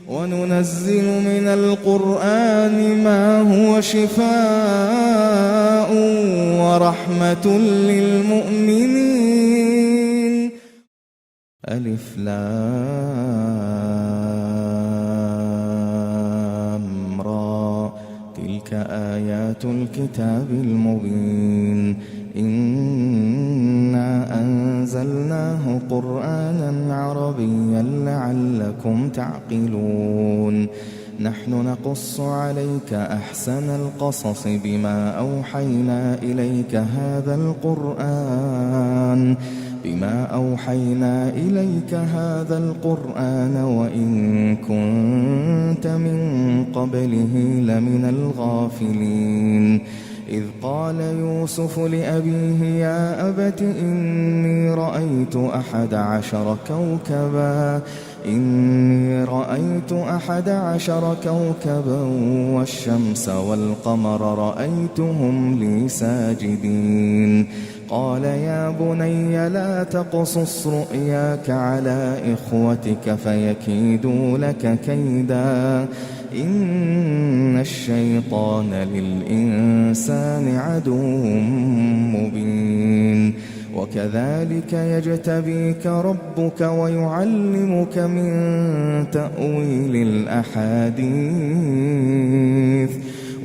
وننزل من القرآن ما هو شفاء ورحمة للمؤمنين. ألف لام را تلك آيات الكتاب المبين. إنا أنزلناه قرآنا عربيا لعلكم تعقلون. نحن نقص عليك أحسن القصص بما أوحينا إليك هذا القرآن وإن كنت من قبله لمن الغافلين. إذ قال يوسف لأبيه يا أبت إني رأيت أحد عشر كوكبا والشمس والقمر رأيتهم لي ساجدين. قال يا بني لا تقصص رؤياك على إخوتك فيكيدوا لك كيدا إن الشيطان للإنسان عدو مبين. وكذلك يجتبيك ربك ويعلمك من تأويل الأحاديث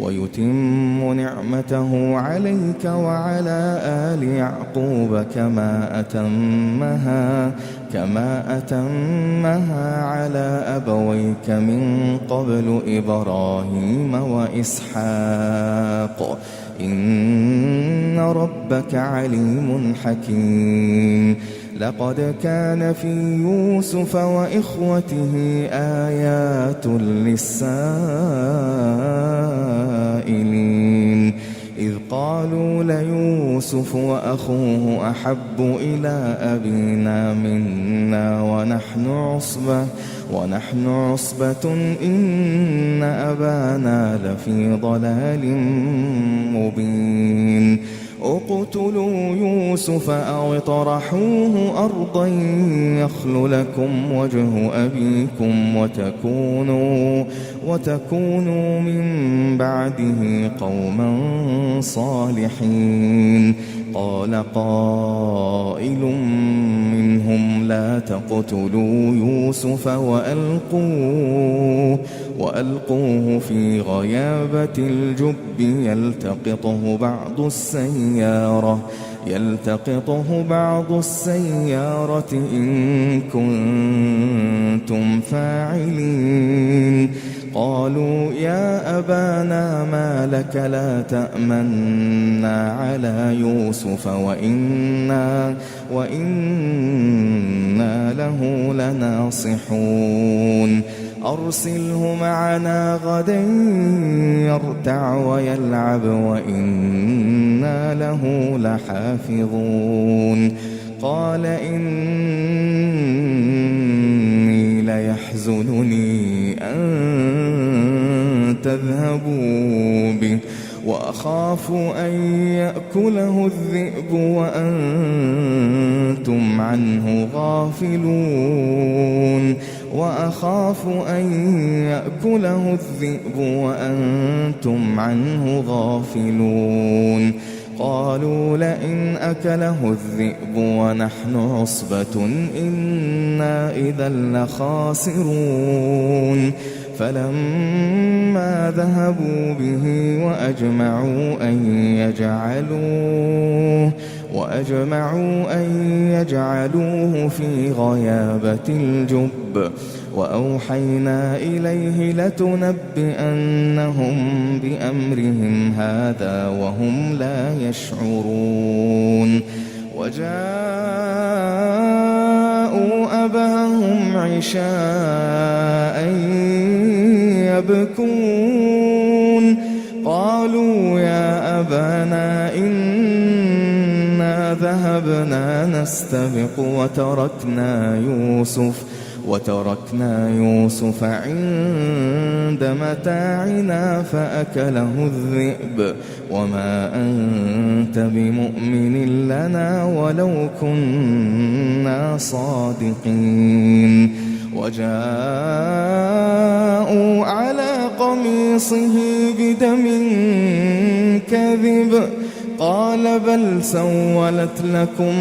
ويتم نعمته عليك وعلى آل يعقوب كما أتمها على أبويك من قبل إبراهيم وإسحاق إن ربك عليم حكيم. لقد كان في يوسف وإخوته آيات للسائلين إذ قالوا ليوسف وأخوه أحب إلى أبينا منا ونحن عصبة إن أبانا لفي ضلال مبين. اقتلوا يوسف أو اطرحوه أرضا يخل لكم وجه أبيكم وتكونوا من بعده قوما صالحين. قال قائل منهم لا تقتلوا يوسف وألقوه في غيابة الجب يلتقطه بعض السيارة إن كنتم فاعلين. قالوا يا أبانا ما لك لا تأمنا على يوسف وإنا له لناصحون. أرسله معنا غدا يرتع ويلعب وإنا له لحافظون. قال إني ليحزنني أن تذهبوا به وأخاف أن يأكله الذئب وأنتم عنه غافلون. قالوا لئن أكله الذئب ونحن عصبة إنا إذا لخاسرون. فلما ذهبوا به وأجمعوا أن يجعلوه في غيابة الجب وأوحينا إليه لتنبئنهم بأمرهم هذا وهم لا يشعرون. وجاءوا أباهم عشاء يبكون. قالوا يا أبانا إنا ذهبنا نستبق وتركنا يوسف عند متاعنا فأكله الذئب وما أنت بمؤمن لنا ولو كنا صادقين. وجاء قميصه بدم كذب قال بل سولت لكم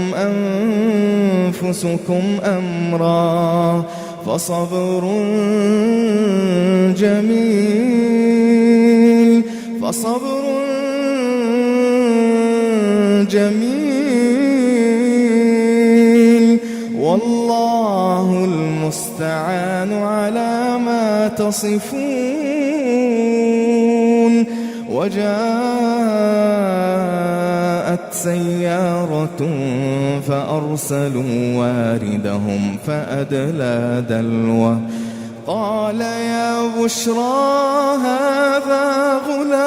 أنفسكم أمرا فصبر جميل والله المستعان على ما تصفون. وجاءت سيارة فأرسلوا واردهم فأدلى دلوه قال يا بشرى هذا غلام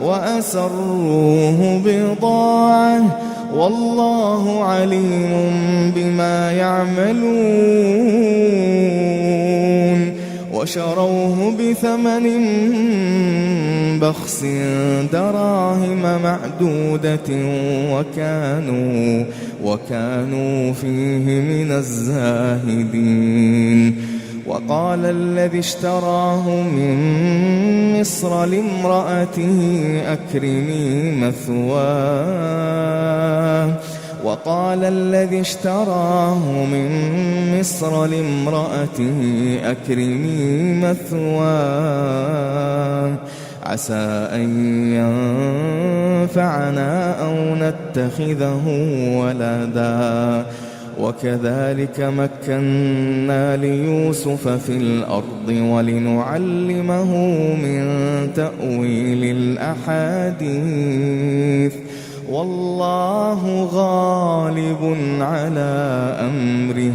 وأسروه بضاعة والله عليم بما يعملون. وشروه بثمن بخس دراهم معدودة وكانوا فيه من الزاهدين. وقال الذي اشتراه من مصر لامرأته أكرمي مثواه عسى أن ينفعنا أو نتخذه ولدا. وكذلك مكنا ليوسف في الأرض ولنعلمه من تأويل الأحاديث والله غالب على أمره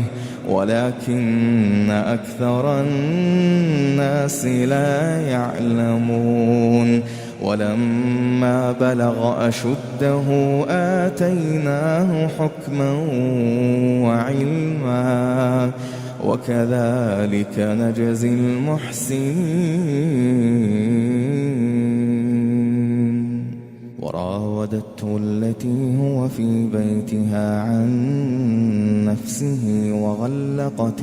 ولكن أكثر الناس لا يعلمون. ولما بلغ أشده آتيناه حكما وعلما وكذلك نجزي المحسنين. وراودته التي هو في بيتها عن نفسه وغلقت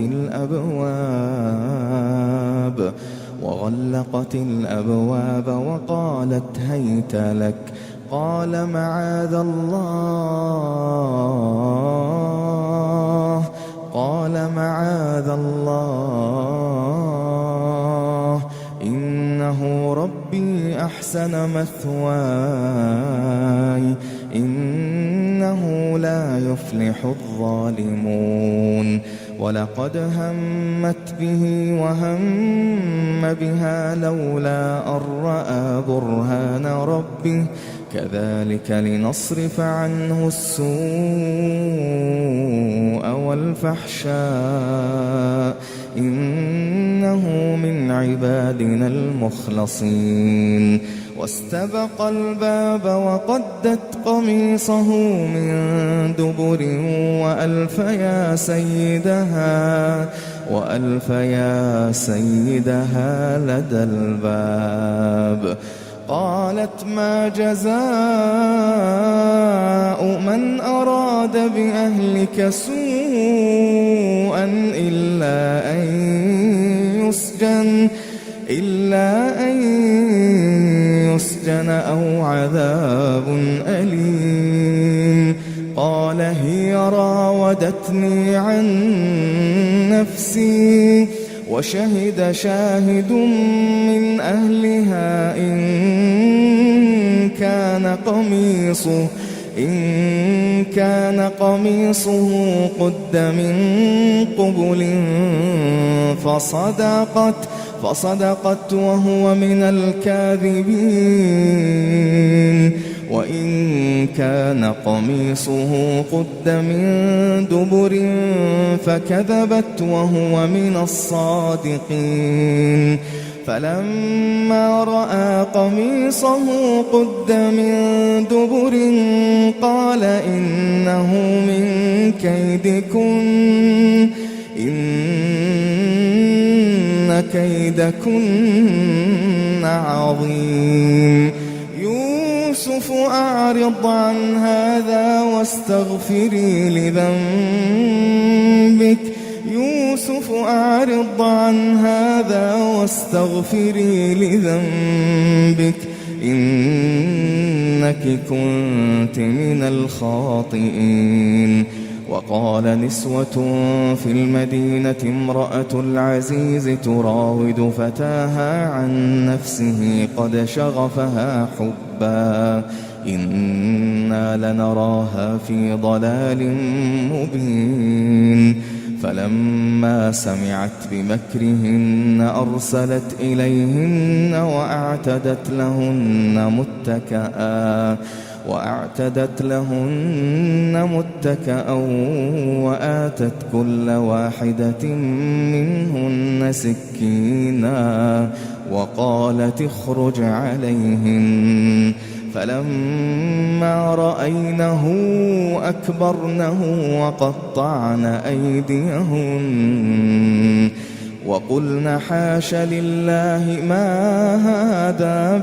الأبواب وقالت هيت لك قال معاذ الله إنه ربي أحسن مثواي إنه لا يفلح الظالمون. ولقد همت به وهم بها لولا أن رأى برهان ربه كذلك لنصرف عنه السوء والفحشاء إنه من عبادنا المخلصين. واستبق الباب وقدت قميصه من دبر وألف يا سيدها لدى الباب. قالت ما جزاء من أراد بأهلك سوءا إلا أن يسجن أو عذاب أليم. قال هي راودتني عن نفسي وشهد شاهد من أهلها إن كان قميصه قد من قبل فصدقت وهو من الكاذبين. وإن كان قميصه قد من دبر فكذبت وهو من الصادقين. فلما رأى قميصه قد من دبر قال إنه من كيدكن إن كيدكن عظيم. يوسف أعرض عن هذا واستغفري لذنبك يوسف أعرض عن هذا واستغفري لذنبك إنك كنت من الخاطئين. وقال نسوة في المدينة امرأة العزيز تراود فتاها عن نفسه قد شغفها حبا إنا لنراها في ضلال مبين. فلما سمعت بمكرهن أرسلت إليهن وأعتدت لهن متكأ وآتت كل واحدة منهن سكينا وقالت اخرج عليهن. فلما رأينه أكبرنه وقطعن أيديهن وقلن حاش لله ما هذا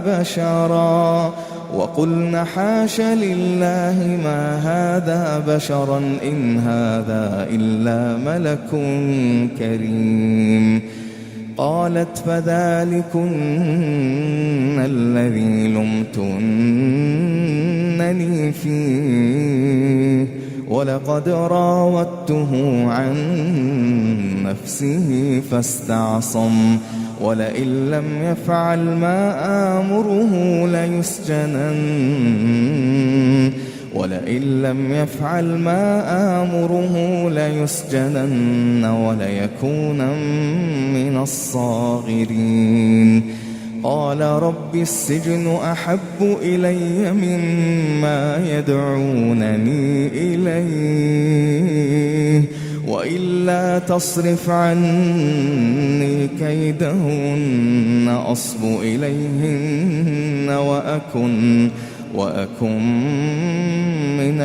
بشرا إن هذا إلا ملك كريم. قالت فذلكن الذي لمتنني فيه ولقد راودته عن نفسه فاستعصم ولئن لم يفعل ما آمره ليسجنن وليكونا من الصاغرين. قال رب السجن أحب إلي مما يدعونني إليه وإلا تصرف عني كيدهن أصب إليهن وأكن من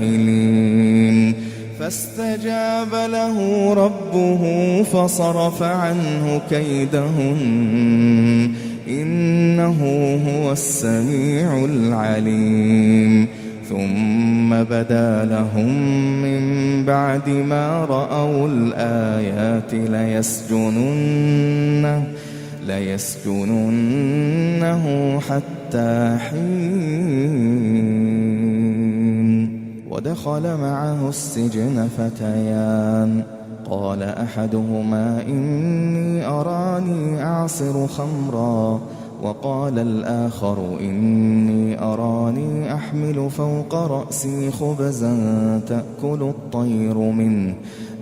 الجاهلين. فاستجاب له ربه فصرف عنه كيدهن إنه هو السميع العليم. ثم بدا لهم من بعد ما رأوا الآيات ليسجننه حتى حين. ودخل معه السجن فتيان قال أحدهما إني أراني أعصر خمرا وقال الآخر إني أراني أحمل فوق رأسي خبزا تأكل الطير منه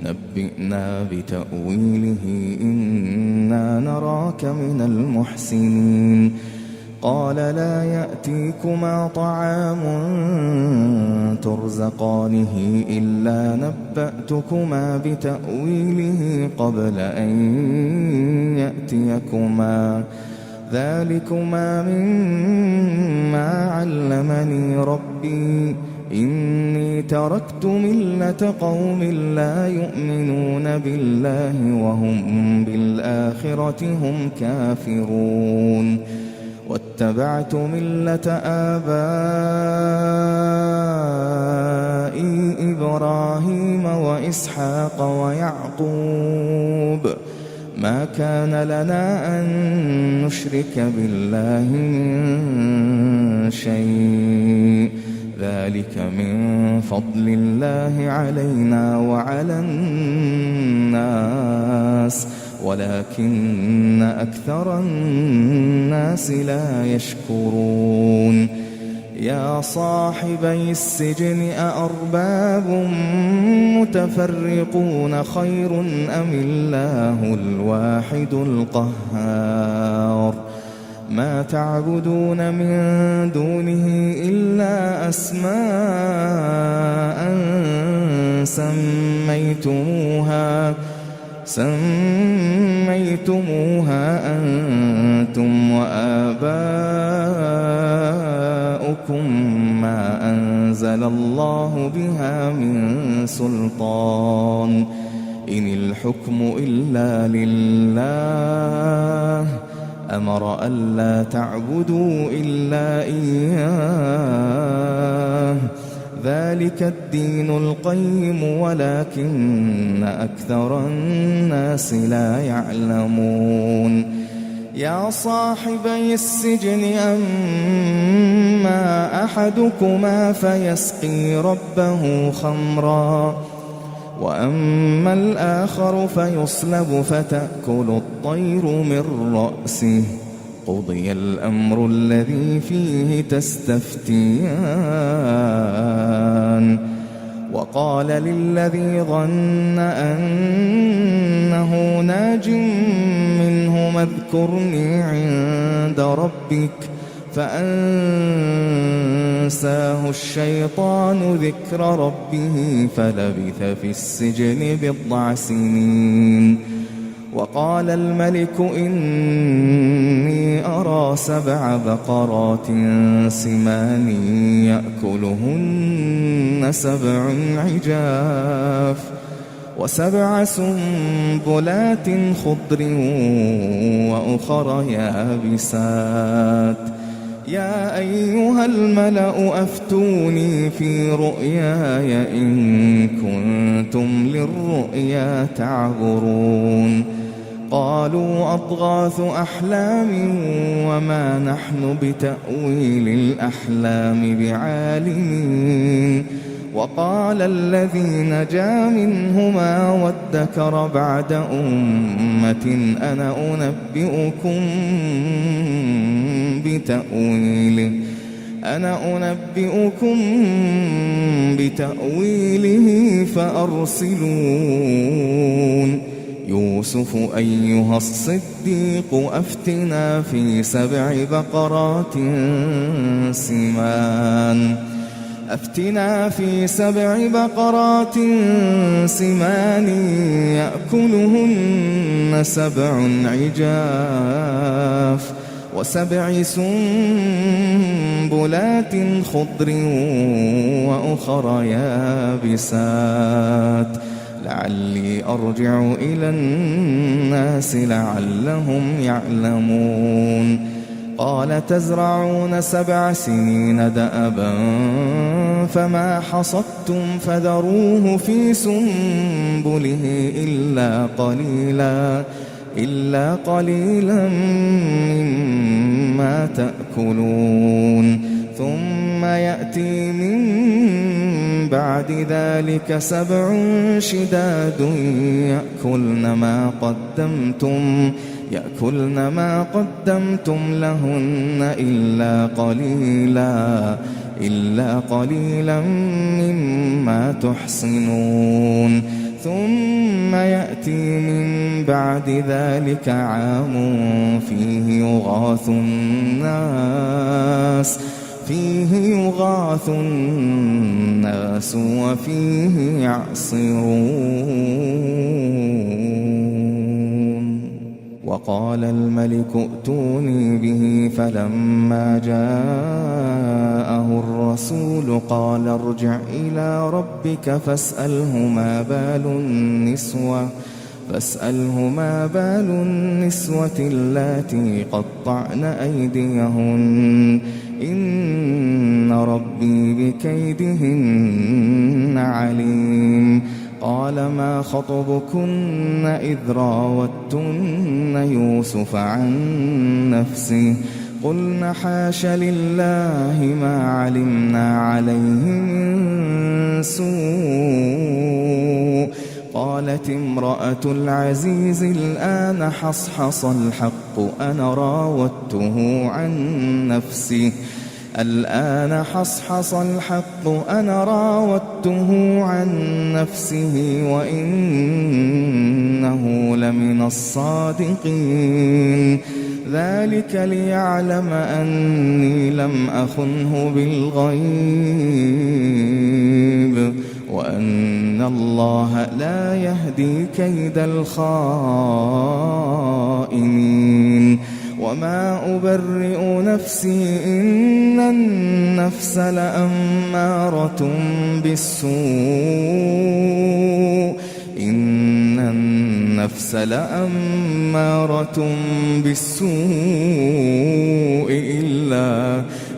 نبئنا بتأويله إنا نراك من المحسنين. قال لا يأتيكما طعام ترزقانه إلا نبأتكما بتأويله قبل أن يأتيكما ذلكما مما علمني ربي إني تركت ملة قوم لا يؤمنون بالله وهم بالآخرة هم كافرون واتبعت ملة آبائي إبراهيم وإسحاق ويعقوب ما كان لنا أن نشرك بالله من شيء ذلك من فضل الله علينا وعلى الناس ولكن أكثر الناس لا يشكرون. يا صاحبي السجن أأرباب متفرقون خير أم الله الواحد القهار ما تعبدون من دونه إلا أسماء سميتموها أنتم وآباؤكم ما أنزل الله بها من سلطان إن الحكم إلا لله أمر ألا تعبدوا إلا إياه ذلك الدين القيم ولكن أكثر الناس لا يعلمون يا صاحبي السجن أما أحدكما فيسقي ربه خمرا وأما الآخر فيصلب فتأكل الطير من رأسه قضي الأمر الذي فيه تستفتيان وقال للذي ظن أنه ناج منه اذكرني عند ربك فأنساه الشيطان ذكر ربه فلبث في السجن 10 سنين وقال الملك إني أرى 7 بقرات سمان يأكلهن 7 عجاف و7 سنبلات خضر وأخر يابسات يا أيها الملأ أفتوني في رؤياي إن كنتم للرؤيا تعبرون قالوا أضغاث أحلام وما نحن بتأويل الأحلام بعالمين وقال الذي نجا منهما وادكر بعد أمة أنا أنبئكم بتأويله فأرسلون يوسف أيها الصديق أفتنا في 7 بقرات سمان يأكلهن 7 عجاف و7 سنبلات خضر وأخر يابسات لعلي أرجع إلى الناس لعلهم يعلمون قال تزرعون 7 سنين دأبا فما حصدتم فذروه في سنبله إلا قليلا مما تأكلون ثم يأتي من بعد ذلك 7 شداد يأكلن ما قدمتم لهن إلا قليلا مما تحصنون ثم يأتي من بعد ذلك عام فيه يغاث الناس وفيه يعصرون وقال الملك ائتوني به فلما جاءه الرسول قال ارجع إلى ربك فاسأله ما بال النسوة اللاتي قطعن أيديهن إن ربي بكيدهن عليم قال ما خطبكن إذ راوتن يوسف عن نفسه قلن حاش لله ما علمنا عليه من سوء قالت امرأة العزيز الآن حصحص الحق أنا راودته عن نفسه وإنه لمن الصادقين ذلك ليعلم أني لم أخنه بالغيب وأن الله لا يهدي كيد الخائنين وما أبرئ نفسي إن النفس لأمارة بالسوء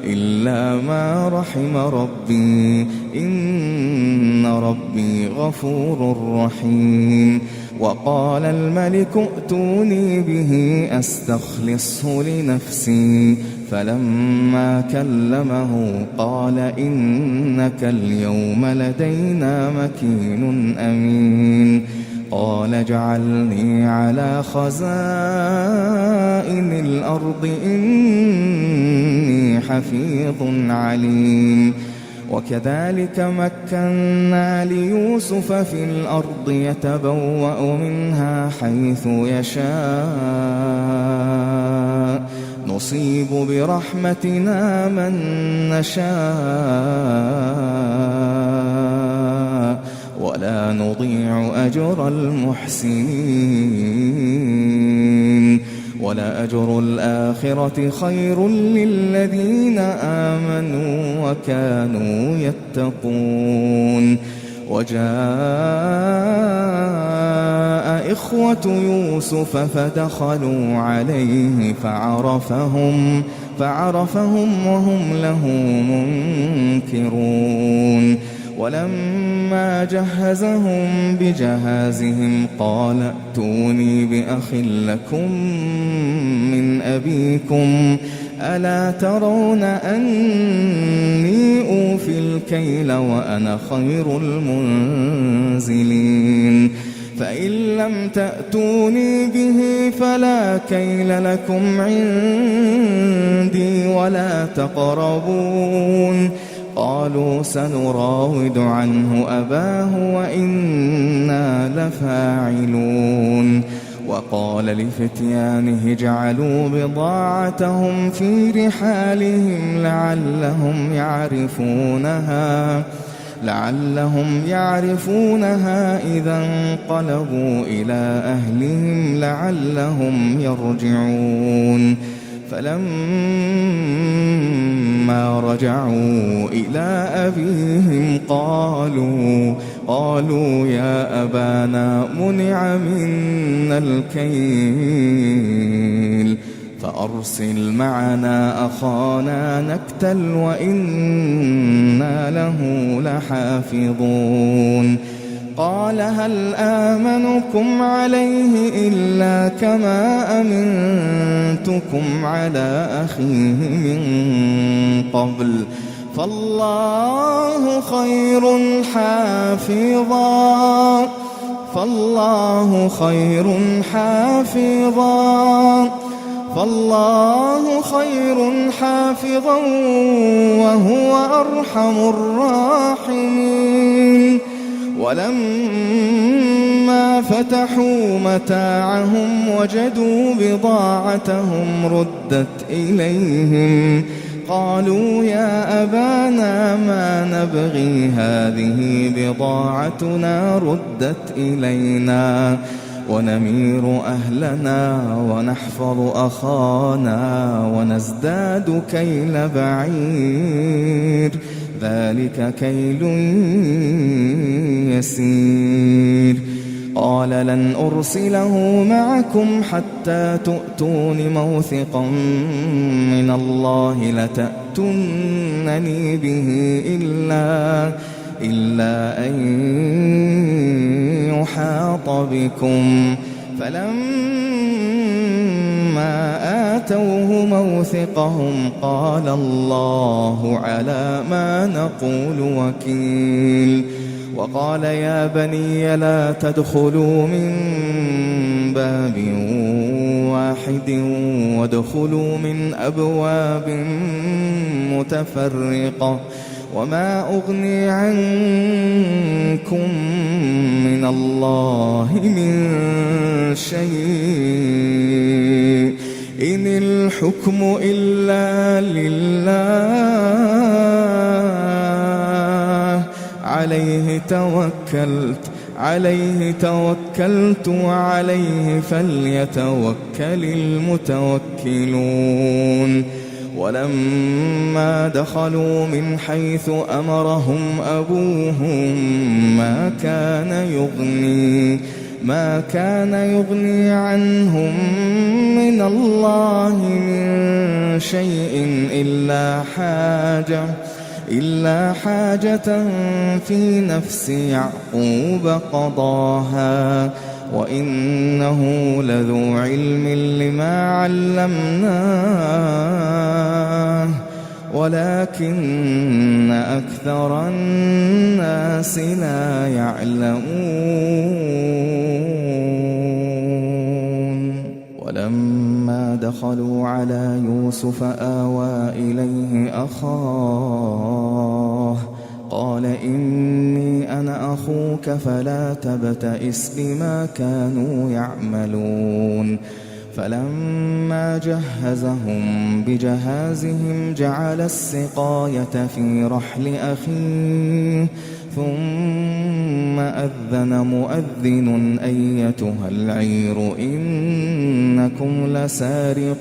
إلا ما رحم ربي إن ربي غفور رحيم. وقال الملك ائتوني به أستخلصه لنفسي، فلما كلمه قال إنك اليوم لدينا مكين أمين. قال اجعلني على خزائن الأرض إني حفيظ عليم. وكذلك مكنا ليوسف في الأرض يتبوأ منها حيث يشاء، نصيب برحمتنا من نشاء ولا نضيع أجر المحسنين. ولأجر الآخرة خير للذين آمنوا وكانوا يتقون. وجاء إخوة يوسف فدخلوا عليه فعرفهم وهم له منكرون. ولما جهزهم بجهازهم قال ائتوني بأخ لكم من أبيكم ألا ترون أني أوفي الكيل وأنا خير المنزلين. فإن لم تأتوني به فلا كيل لكم عندي ولا تقربون. قالوا سنراود عنه أباه وإنا لفاعلون. وقال لفتيانه اجعلوا بضاعتهم في رحالهم لعلهم يعرفونها إذا انقلبوا إلى أهلهم لعلهم يرجعون. فلما رجعوا إلى أبيهم قالوا يا أبانا منع منا الكيل فأرسل معنا أخانا نكتل وإنا له لحافظون. قال هل آمنكم عليه إلا كما أمنتكم على أخيه من قبل فالله خير حافظا وهو أرحم الراحمين. ولما فتحوا متاعهم وجدوا بضاعتهم ردت إليهم قالوا يا أبانا ما نبغي هذه بضاعتنا ردت إلينا ونمير أهلنا ونحفظ أخانا ونزداد كيل بعير ذلك كيل يسير. قال لن أرسله معكم حتى تؤتون موثقا من الله لتأتونني به إلا أن يحاط بكم. فلما آتوه موثقهم قال الله على ما نقول وكيل. وقال يا بني لا تدخلوا من باب واحد وادخلوا من أبواب متفرقة وما أغني عنكم من الله من شيء إن الحكم إلا لله عليه توكلت وعليه فليتوكل المتوكلون. ولما دخلوا من حيث أمرهم أبوهم ما كان يغني عنهم من الله من شيء إلا حاجة في نفس يعقوب قضاها وإنه لذو علم لما علمناه ولكن أكثر الناس لا يعلمون. ولما دخلوا على يوسف آوى إليه أخاه قال إني أنا أخوك فلا تبتئس بما كانوا يعملون. فلما جهزهم بجهازهم جعل السقاية في رحل أخيه ثم أذن مؤذن أيتها العير إنكم لسارقون.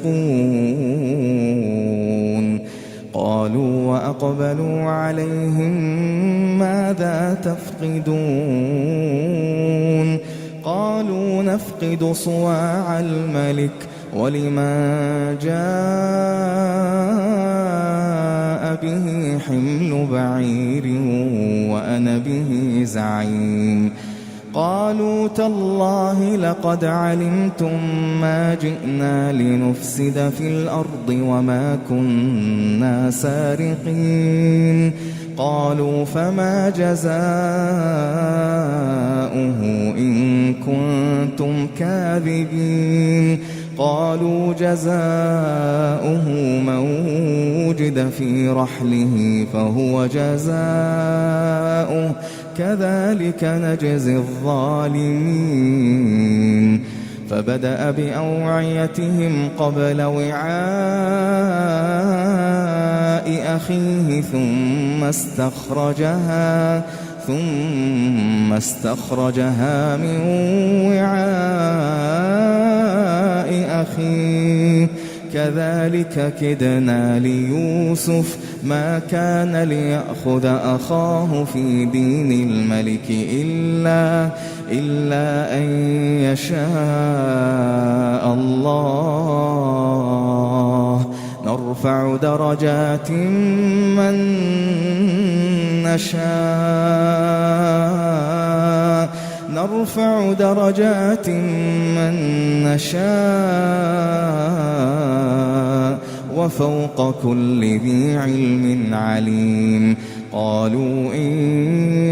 قالوا وأقبلوا عليهم ماذا تفقدون؟ قالوا نفقد صواع الملك ولمن جاء به حمل بعير وأنا به زعيم. قالوا تالله لقد علمتم ما جئنا لنفسد في الأرض وما كنا سارقين. قالوا فما جزاؤه إن كنتم كاذبين؟ قالوا جزاؤه من وجد في رحله فهو جزاؤه كذلك نجزي الظالمين. فبدأ بأوعيتهم قبل وعاء أخيه ثم استخرجها من وعاء أخيه كذلك كدنا ليوسف ما كان ليأخذ أخاه في دين الملك إلا أن يشاء الله نرفع درجات من نشاء وفوق كل ذي علم عليم. قالوا إن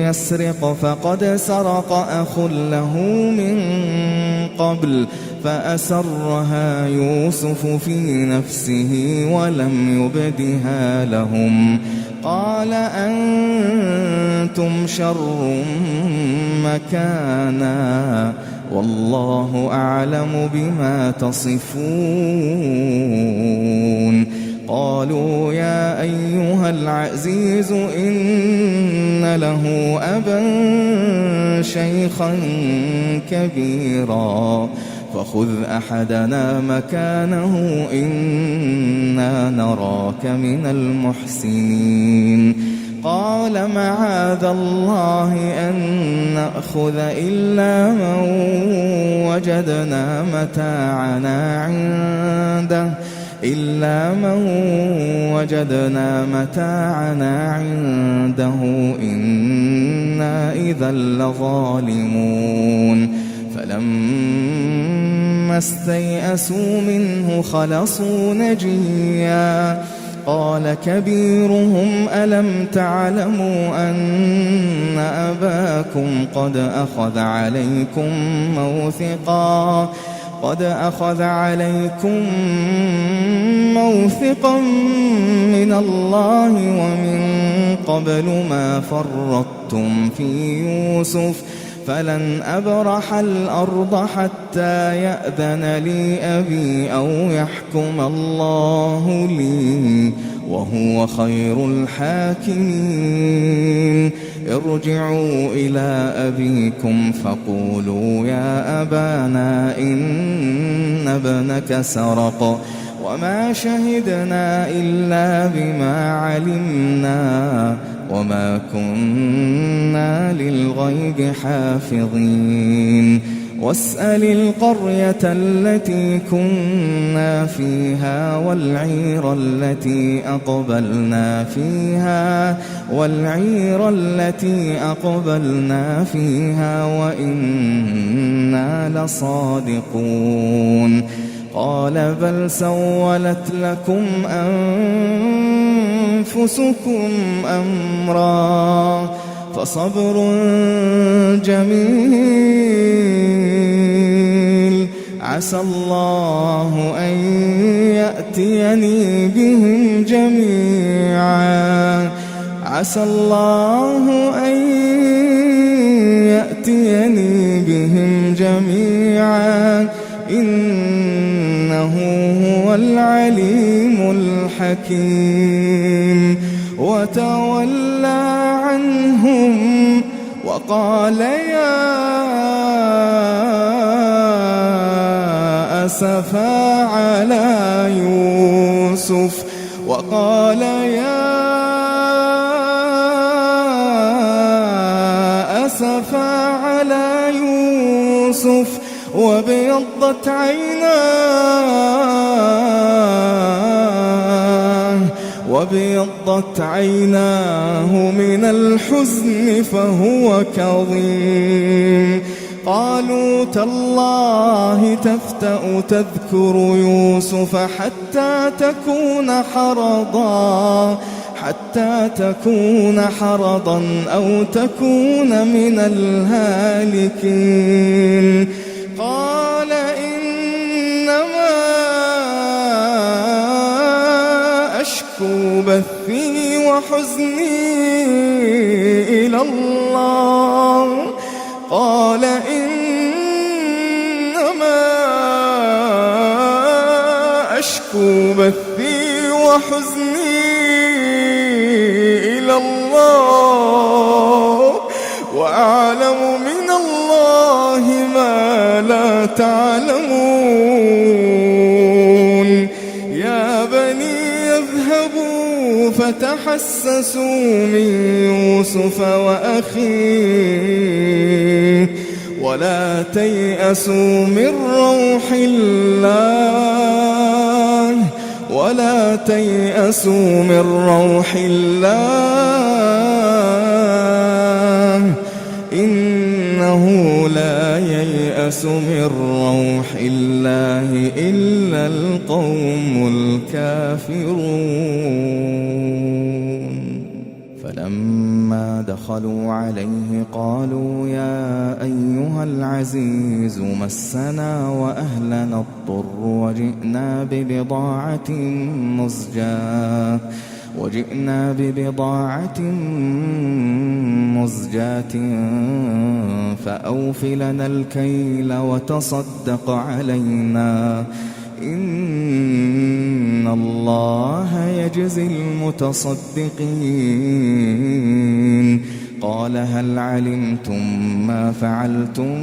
يسرق فقد سرق أخ له من قبل فأسرها يوسف في نفسه ولم يبدها لهم. قال أنتم شر مكانا والله أعلم بما تصفون. قالوا يا أيها العزيز إن له أبا شيخا كبيرا فخذ أحدنا مكانه إنا نراك من المحسنين. قال معاذ الله أن نأخذ إلا من وجدنا متاعنا عنده إنا إذا لظالمون. فلما استيئسوا منه خلصوا نجيا. قال كبيرهم ألم تعلموا أن أباكم قد أخذ عليكم موثقا من الله ومن قبل ما فرطتم في يوسف فلن أبرح الأرض حتى يأذن لي أبي أو يحكم الله لي وهو خير الحاكمين. ارجعوا إلى أبيكم فقولوا يا أبانا إن ابنك سرق وما شهدنا إلا بما علمنا وما كنا للغيب حافظين. واسأل القرية التي كنا فيها والعير التي أقبلنا فيها وإنا لصادقون. قال بل سولت لكم أنفسكم أمرا فصبر جميل عسى الله أن يأتيني بهم جميعا إنه هو العليم الحكيم. وتولى عنهم وقال يا أسفا على يوسف وابيضت عيناه من الحزن فهو كظيم. قالوا تالله تفتأ تذكر يوسف حتى تكون حرضا أو تكون من الهالكين. قال إنما أشكو بثي وحزني إلى الله. وأعلم من الله ما لا تعلمون. يا بني اذهبوا فتحسسوا من يوسف وأخيه ولا تيأسوا من روح الله إنه لا ييأس من روح الله إلا القوم الكافرون. فلما دخلوا عليه قالوا يا أيها العزيز مسنا وأهلنا الضر وجئنا ببضاعة مزجاة فأوف لنا الكيل وتصدق علينا إن الله يجزي المتصدقين. قال هل علمتم ما فعلتم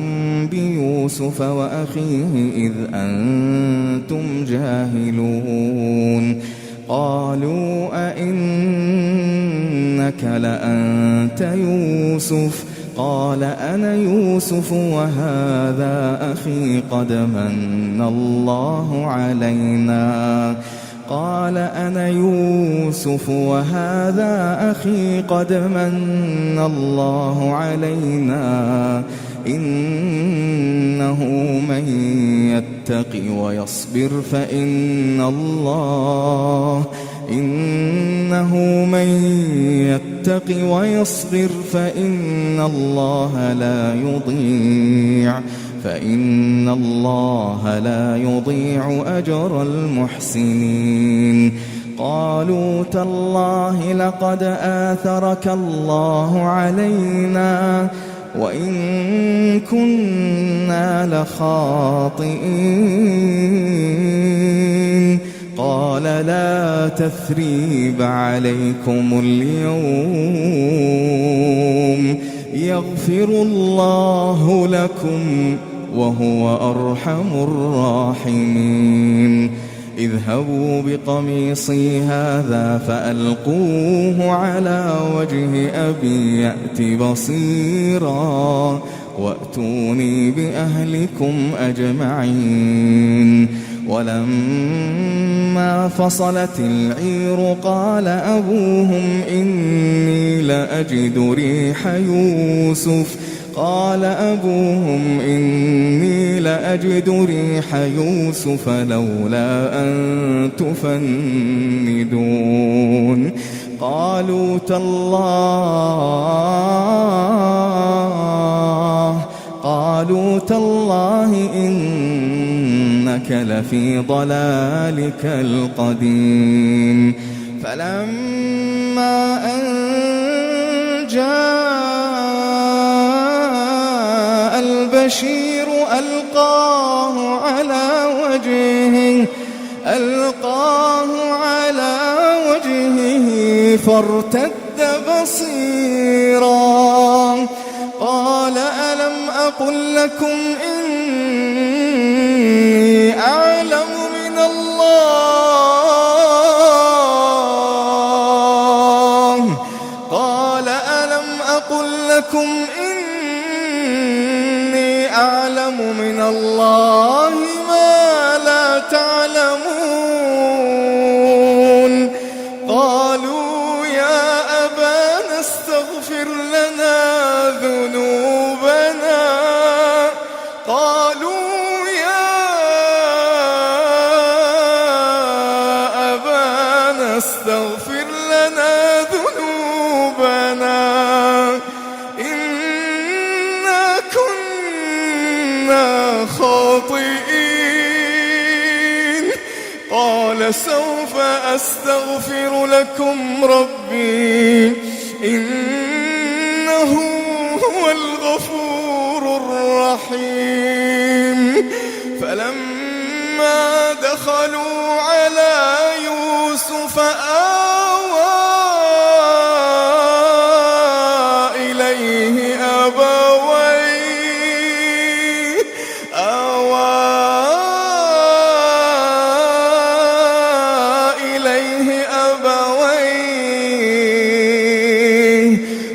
بيوسف وأخيه إذ أنتم جاهلون. قالوا أئنك لأنت يوسف؟ قال أنا يوسف وهذا أخي قد من الله علينا. إنه من يتق ويصبر فإن الله لا يضيع أجر المحسنين. قالوا تالله لقد آثرك الله علينا وإن كنا لخاطئين. قال لا تثريب عليكم اليوم يغفر الله لكم وهو أرحم الراحمين. اذهبوا بقميصي هذا فألقوه على وجه أبي يأت بصيرا وأتوني بأهلكم أجمعين. ولما فصلت العير قال أبوهم إني لأجد ريح يوسف لولا أن تفندون. قالوا تالله إنك لفي ضلالك القديم. فلما أن جاء البشير ألقاه على وجهه فارتد بصيرا. قال ألم أقل لكم إني أعلم من الله ما لا تعلمون. قالوا يا أبانا استغفر لنا ذنوبنا إنا كنا خاطئين. قال سوف أستغفر لكم ربي إنه هو الغفور الرحيم. فلما دخلوا على يوسف آوى إليه أبويه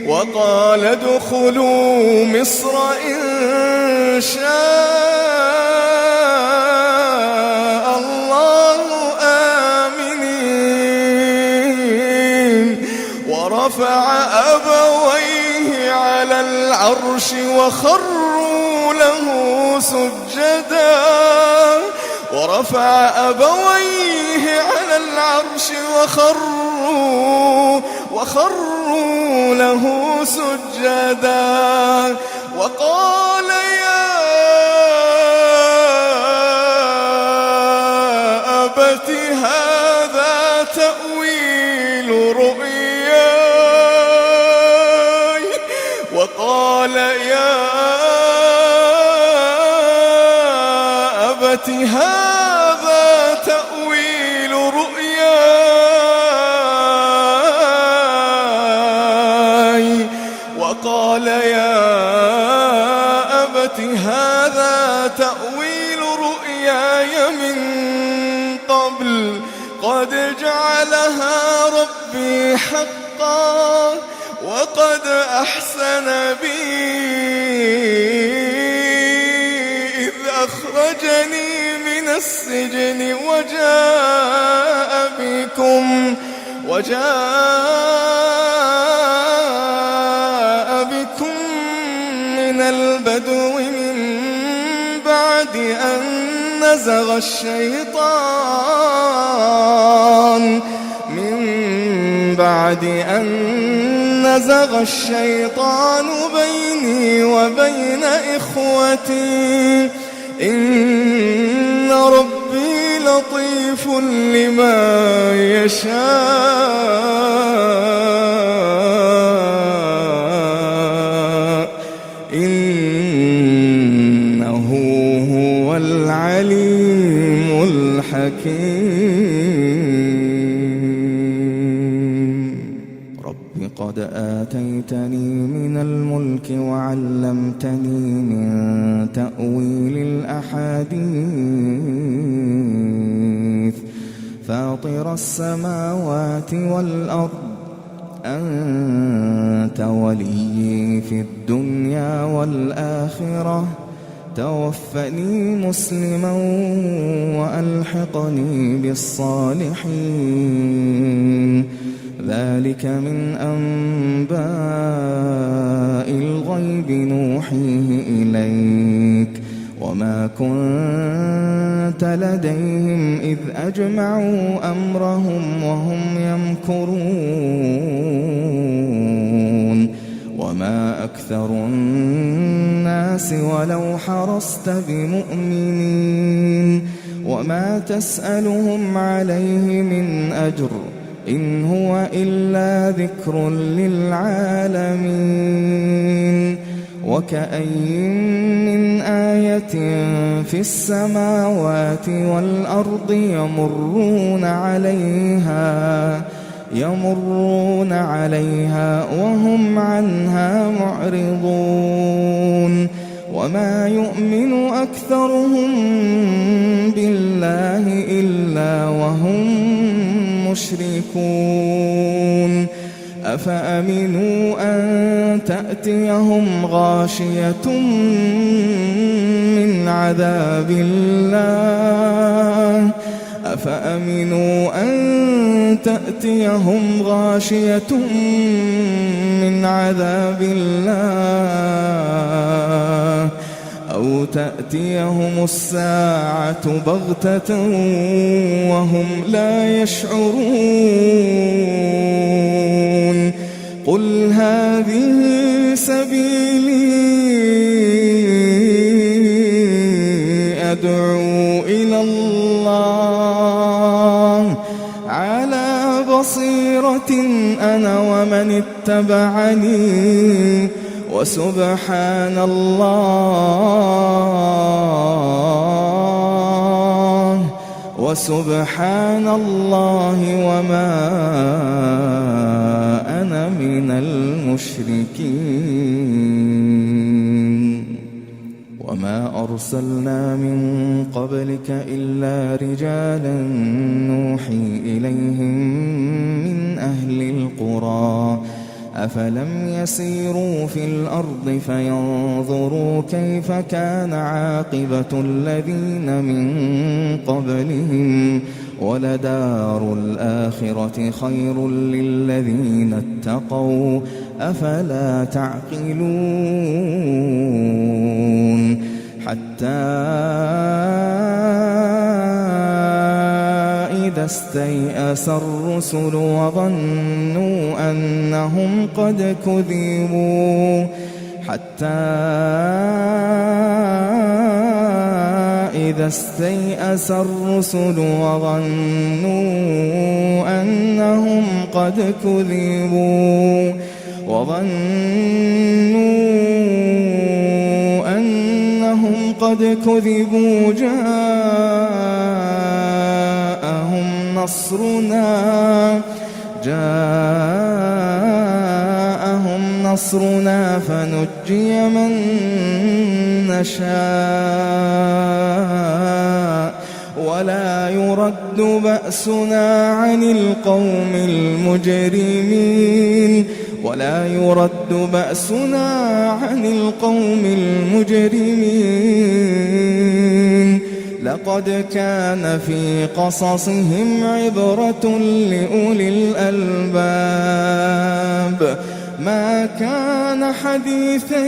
وقال ادخلوا مصر إن شاء الله آمنين. ورفع أبويه على العرش وخروا له سجدا وقال يا أبت هذا تأويل رؤياي وقال يا أبت هذا تأويل رؤياي من قبل قد جعلها ربي حقا وقد أحسن بي إذ أخرجني من السجن وجاء بكم من البدو من بعد أن نزغ الشيطان بيني وبين إخوتي إن ربي لطيف لما يشاء إنه هو العليم الحكيم. رب قد آتيتني من الملك وعلمتني من تأويل الأحاديث فاطر السماوات والأرض أنت وليي في الدنيا الدنيا والآخرة توفني مسلما وألحقني بالصالحين. ذلك من أنباء الغيب نوحيه إليك وما كنت لديهم إذ أجمعوا أمرهم وهم يمكرون وما أكثر الناس ولو حرصت بمؤمنين وما تسألهم عليه من أجر إن هو إلا ذكر للعالمين. وكأين من آية في السماوات والأرض يمرون عليها وهم عنها معرضون وما يؤمن أكثرهم بالله إلا وهم مشركون. أفأمنوا أن تأتيهم غاشية من عذاب الله أو تأتيهم الساعة بغتة وهم لا يشعرون. قل هذه سبيلي أدعو إلى الله على بصيرة أنا ومن اتبعني وسبحان الله وما أنا من المشركين. وما أرسلنا من قبلك إلا رجالا نوحي إليهم من أهل القرى أفلم يسيروا في الأرض فينظروا كيف كان عاقبة الذين من قبلهم ولدار الآخرة خير للذين اتقوا أفلا تعقلون. حتى إذا استيأس الرسل وظنوا أنهم قد كذبوا جاءهم نصرنا فنجي من نشاء ولا يرد بأسنا عن القوم المجرمين. لقد كان في قصصهم عبرة لأولي الألباب ما كان حديثا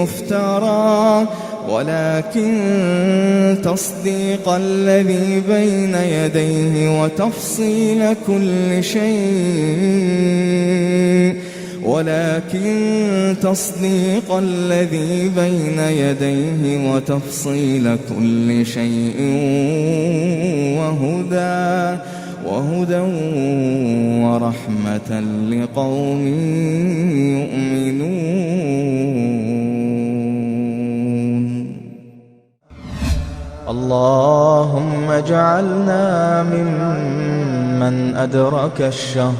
يفترى ولكن تصديق الذي بين يديه وتفصيل كل شيء وهدى ورحمة لقوم يؤمنون. اللهم اجعلنا ممن أدرك الشهر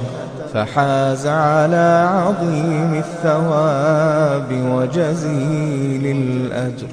فحاز على عظيم الثواب وجزيل الأجر.